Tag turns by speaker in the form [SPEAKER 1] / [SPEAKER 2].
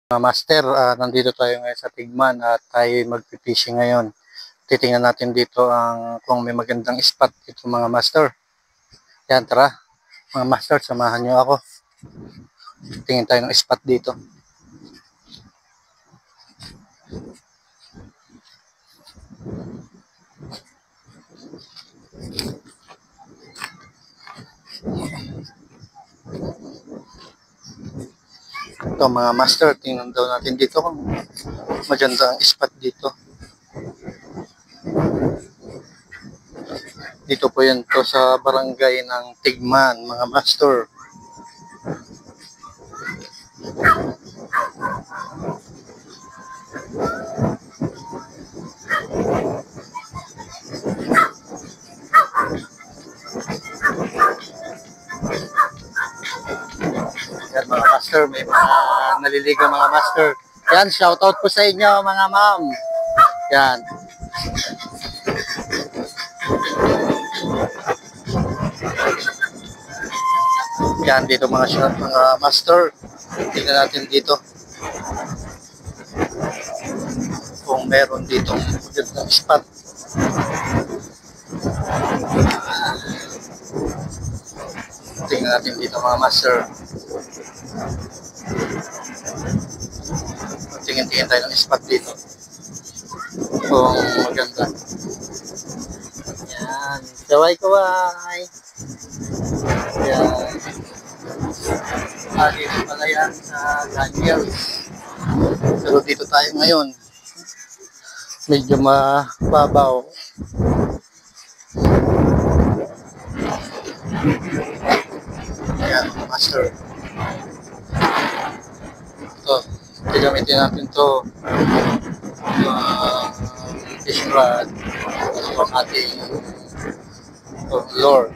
[SPEAKER 1] Master, nandito tayo ngayon sa Tigman at tayo magpipishing ngayon. Titingnan natin dito kung may magandang spot dito mga master. Yan, tara mga master, samahan nyo ako. Tingin tayo ng spot dito. Ito mga master, tingnan daw natin dito kung maganda ang spot dito. Dito po yan to sa barangay ng Tigman mga master. Yan mga master, may mga naliligaw mga master. Yan, shoutout po sa inyo mga ma'am. Yan. Yan dito mga master. Tingnan natin dito. Kung meron dito magandang spot. Tingnan natin dito mga master. Tingin-tingin tayo ng spot dito. Kung maganda. Yan. Kaway-kaway. Yan. Dito pala yan sa Daniels. Pero dito tayo ngayon. Medyo mababaw. Ayan, master. Ito, gagamitin natin ito. Fish rod. Ito ang ating lure.